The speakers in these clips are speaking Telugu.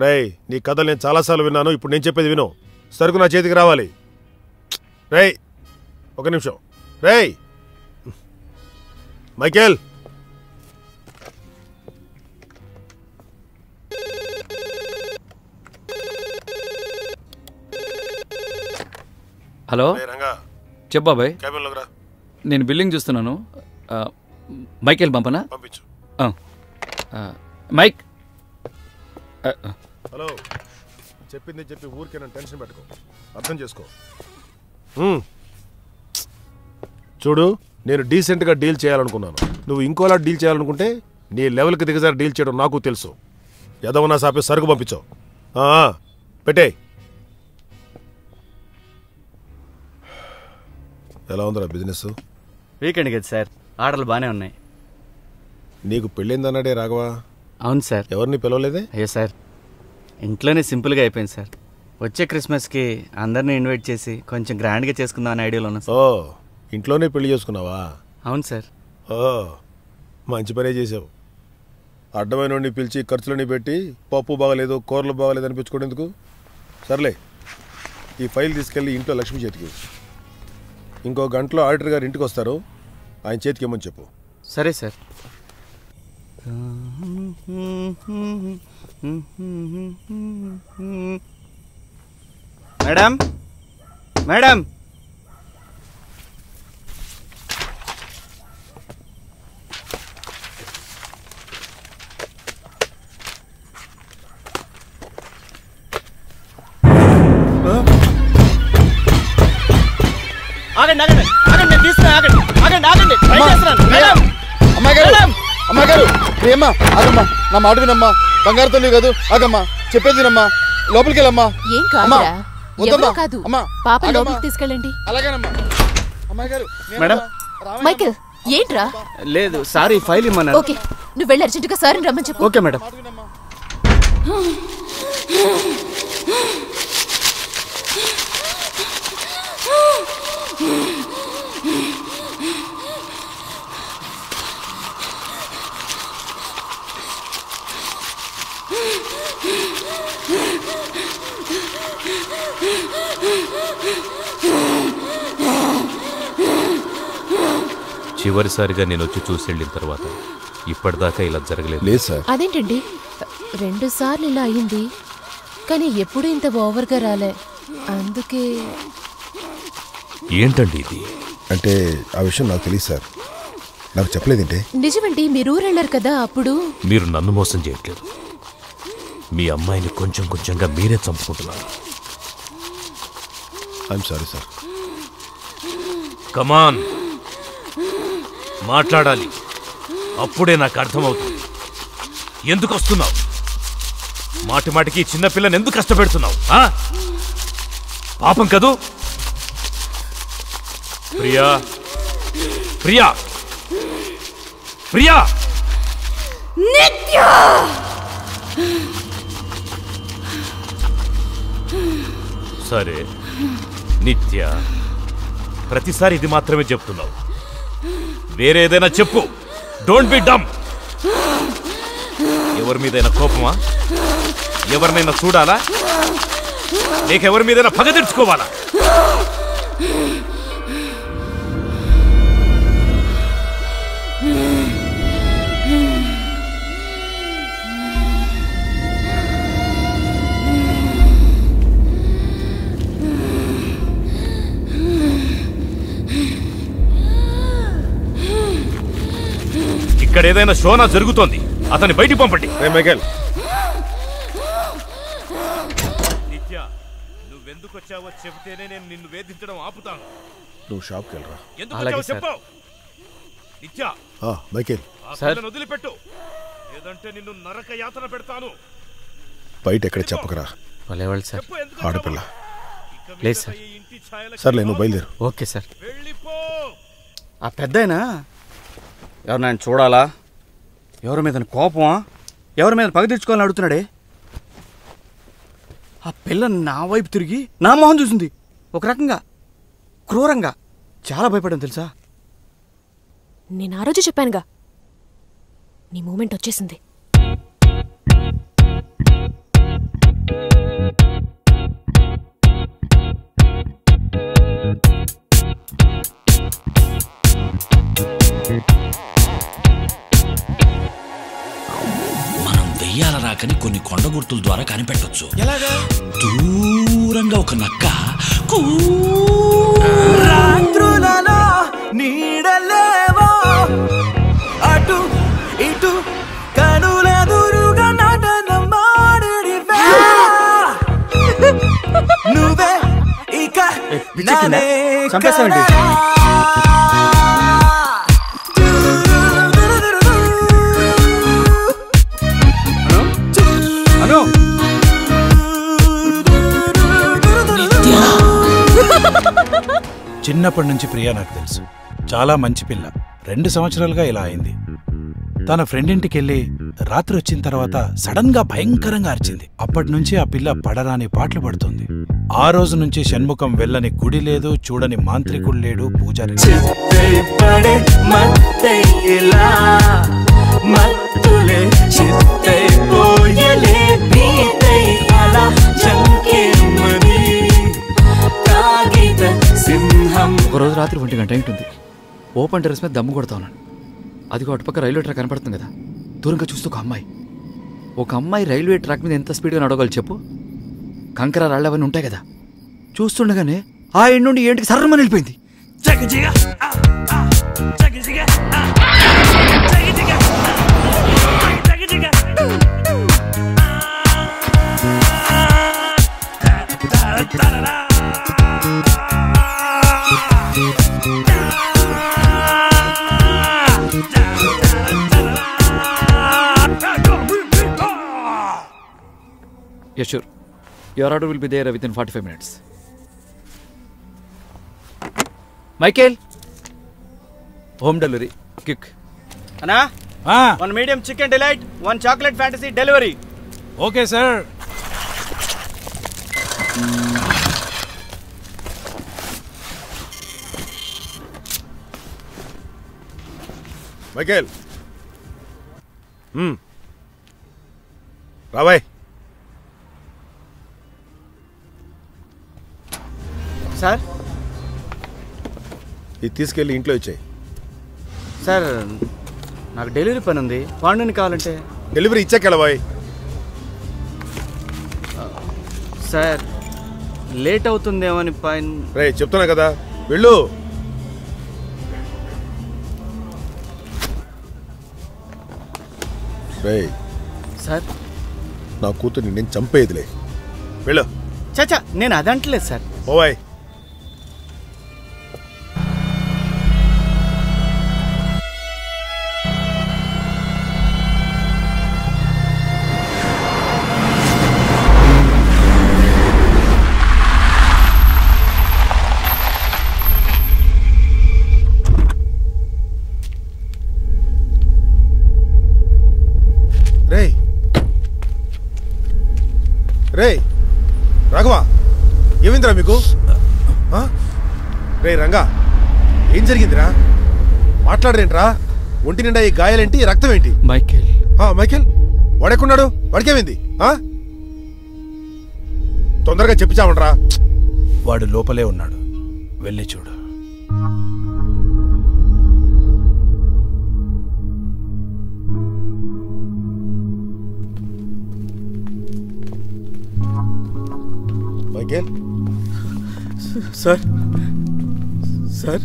రేయ్ నీ కథలు నేను చాలాసార్లు విన్నాను. ఇప్పుడు నేను చెప్పేది విను. సరుకు నా చేతికి రావాలి. రేయ్ ఒక నిమిషం. రేయ్ మైకేల్. హలో చెప్పు బాబాయ్. నేను బిల్లింగ్ చూస్తున్నాను. మైకేల్ పంపనా? పంపించు. మైక్. హలో చెప్పింది చెప్పి ఊరికే నన్ను టెన్షన్ పెట్టుకో. అర్థం చేసుకో. చూడు నేను డీసెంట్గా డీల్ చేయాలనుకున్నాను. నువ్వు ఇంకోలా డీల్ చేయాలనుకుంటే నీ లెవెల్కి దిగజారి డీల్ చేయడం నాకు తెలుసు. ఎదవన్నా సాపే సరుకు పంపించావు. పెట్టే. ఎలా ఉందిరా బిజినెస్? వీకెండ్ కదా సార్, ఆర్డర్లు బాగానే ఉన్నాయి. నీకు పెళ్ళిందన్నాడే రాఘవా? అవును సార్. ఎవరిని పిలవలేదే? అయ్యో సార్, ఇంట్లోనే సింపుల్గా అయిపోయింది సార్. వచ్చే క్రిస్మస్కి అందరినీ ఇన్వైట్ చేసి కొంచెం గ్రాండ్గా చేసుకుందాం అనే ఐడియాలో ఉన్నా సార్. ఓ ఇంట్లోనే పెళ్లి చేసుకున్నావా? అవును సార్. ఓ మంచి పనే చేసావు. అడ్డమైన పిలిచి ఖర్చులని పెట్టి పప్పు బాగలేదు కూరలు బాగలేదు అనిపించుకోవడం. సర్లే ఈ ఫైల్ తీసుకెళ్ళి ఇంట్లో లక్ష్మి చేతికి. ఇంకో గంటలో ఆడిటర్ గారు ఇంటికి వస్తారు. ఆయన చేతికి ఇమ్మని చెప్పు. సరే సార్. మేడం మేడం ఆగండి ఆగండి ఆగండి, నేను తీస్తున్నా. ఆగండి ఆగండి ఆగండి, ట్రై చేస్తున్నాను. మేడం అమ్మాయి గారు, అమ్మాయి గారు, ప్రియమ్మా ఆగమ్మా, నా మాట వినమ్మా. బంగారు తల్లి కాదు, ఆగమ్మా, చెప్పేది వినమ్మా. లోపలికి వెళ్ళమ్మా. ఏం కాదు, పాప లోపలికి తీసుకెళ్ళండి. అలాగేనమ్మా. అమ్మాయి గారు. మేడం. మైకేల్ ఏంట్రా? లేదు సారీ, ఫైల్ ఇమ్మన్నారు. ఓకే నువ్వు వెళ్ళి అర్జెంటుగా సార్ని రమ్మని చెప్పు. Okay madam. చివరిసారిగా నేను వచ్చి చూసి వెళ్ళిన తర్వాత ఇప్పటిదాకా ఇలా జరగలేదు. లేదు సార్. అదేంటండి 2 సార్లు ఇలా అయింది, కానీ ఎప్పుడు ఇంత ఓవర్గా రాలే. అందుకే. ఏంటండి ఇది? అంటే ఆ విషయం నాకు తెలియదు సార్. నాకు చెప్పలేదంటే. నిజమండి, మీరు ఊరు వెళ్ళారు కదా అప్పుడు. మీరు నన్ను మోసం చేయట్లేదు. మీ అమ్మాయిని కొంచెం కొంచెంగా మీరే చంపుకుంటున్నారు. I'm sorry sir. కమాన్ మాట్లాడాలి, అప్పుడే నాకు అర్థమవుతుంది. ఎందుకు వస్తున్నావు? మాటి మాటికి చిన్నపిల్లని ఎందుకు కష్టపెడుతున్నావు? పాపం కదూ? ప్రియా ప్రియా ప్రియా నిత్య. సరే నిత్య, ప్రతిసారి ఇది మాత్రమే చెప్తున్నావు. వేరే ఏదైనా చెప్పు. డోంట్ బి డమ్. ఎవరి మీదైనా కోపమా? ఎవరినైనా చూడాలా? నీకెవరి మీదైనా పగ తెచ్చుకోవాలా? ఇక్కడ ఏదైనా షోనా జరుగుతోంది, అతన్ని బయటికి పంపండి. నిత్య, నువ్వెందుకు వచ్చావో చెబితేనే నేను నిన్ను వేధించడం ఆపుతాను. నువ్వు షాప్కి వెళ్ళరా. ఎందుకు వచ్చావో చెప్పు. నిత్య, మైకేల్ వదిలిపెట్టు, లేదంటే నిన్ను నరక యాతన పెడతాను. బయట ఎక్కడ చెప్పకరా. ఆడపిల్ల. లేదు సార్. సర్లే నువ్వు బయలుదేరు. Okay sir. ఆ పెద్దయినా ఎవరినైనా చూడాలా, ఎవరి మీద కోపమా, ఎవరి మీద పగ తెచ్చుకోవాలని అడుగుతున్నాడే. ఆ పిల్ల నా వైపు తిరిగి నా మొహం చూసింది. ఒక రకంగా క్రూరంగా. చాలా భయపడ్డాను తెలుసా. నేను ఆ రోజు చెప్పానుగా, నీ మూమెంట్ వచ్చేసింది. రాకని కొన్ని కొండ గుర్తుల ద్వారా కనిపెట్టొచ్చు. ఎలాగా? దూరంగా ఒక నక్క రాత్రులలో నీడలేవో అటు ఇటు కనులెదురుగా నటనం మాడివే నువ్వే ఇక చంపేస్తామండి. అను చిన్నప్పటి నుంచి ప్రియా నాకు తెలుసు. చాలా మంచి పిల్ల. 2 సంవత్సరాలుగా ఇలా అయింది. తన ఫ్రెండ్ ఇంటికి వెళ్ళి రాత్రి వచ్చిన తర్వాత సడన్ గా భయంకరంగా అరిచింది. అప్పటి నుంచి ఆ పిల్ల పడరాని పాటలు పడుతుంది. ఆ రోజు నుంచి షణ్ముఖం వెళ్ళని గుడి లేదు, చూడని మాంత్రికుడు లేడు, పూజారి ఒకరోజు రాత్రి 1 గంట ఉంటుంది. ఓపెన్ టెరెస్ మీద దమ్ము కొడతా ఉన్నాను. అదిగో అటుపక్క రైల్వే ట్రాక్ కనపడుతుంది కదా. దూరంగా చూస్తూ ఒక అమ్మాయి రైల్వే ట్రాక్ మీద ఎంత స్పీడ్గా నడవగలరు చెప్పు? కంకర రాళ్ళవన్నీ ఉంటాయి కదా. చూస్తుండగానే ఆ ఎండ్ నుండి ఏంటికి సర్రమని వెళ్ళిపోయింది. Yes, sure. Your order will be there within 45 minutes. Michael, home delivery, quick. అన్నా, 1 medium chicken delight, 1 chocolate fantasy delivery. Okay, sir. Michael రాబాయ్. సార్, ఇది తీసుకెళ్ళి ఇంట్లో ఇచ్చాయి. సార్ నాకు డెలివరీ పని ఉంది. పాండుని కావాలంటే డెలివరీ ఇచ్చాకెళ్ళబాయ్. సార్ లేట్ అవుతుందేమని పైన. రే చెప్తున్నా కదా, వెళ్ళు. రే సార్, నా కూతుర్ని నేను చంపేదిలే. వెళ్ళు. చచ్చా, నేను అదంటలేదు సార్. ఓవాయ్. రే రాఘవా, ఏమైందిరా మీకు? రే రంగా, ఏం జరిగిందిరా? మాట్లాడరేంట్రా? ఒంటి నిండా ఈ గాయాలేంటి, రక్తం ఏంటి? మైకేల్. మైకేల్ వాడెక్కున్నాడు? వాడికేమైంది? తొందరగా చెప్పిచామండ్రా. వాడు లోపలే ఉన్నాడు, వెళ్ళి చూడు. మైకేల్. సార్, సార్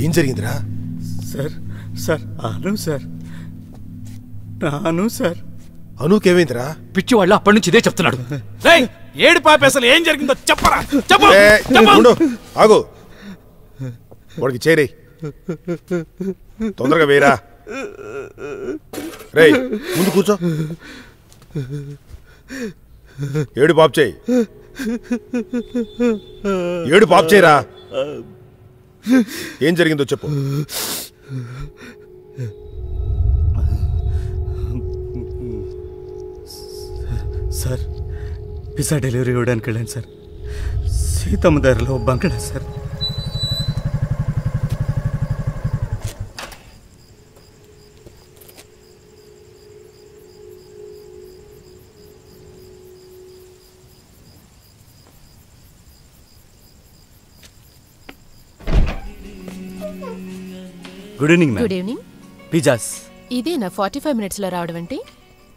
ఏం జరిగిందిరా? సార్, సార్ అను సార్, అను సార్. అనుకేమైందిరా? పిచ్చి వాళ్ళు అప్పటి నుంచి ఇదే చెప్తున్నాడు. ఏడు పాపి, అసలు ఏం జరిగిందో చెప్పరా? ఆగు, వాడికి చేరి తొందరగా వేయరా. రే ముందు కూర్చో. ఏడు పాప్ చేయి, ఏడు పాప్ చేయరా. ఏం జరిగిందో చెప్పు. సార్, పిజ్జా డెలివరీ ఇవ్వడానికి వెళ్ళాను సార్. సీతమ్మ ధరలో బంకడా sir. Good evening ma'am. Good evening. Pizzas ఇదేనా 45 మినిట్స్లో రావడం అంటే?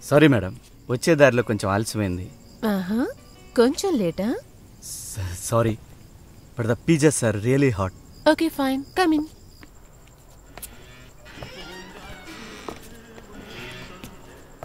సారీ మేడం, వచ్చే దారిలో కొంచెం ఆలస్యమైంది. ఆహా, కొంచెం లేటా? Sorry, but the pizzas are really hot. Okay fine, come in.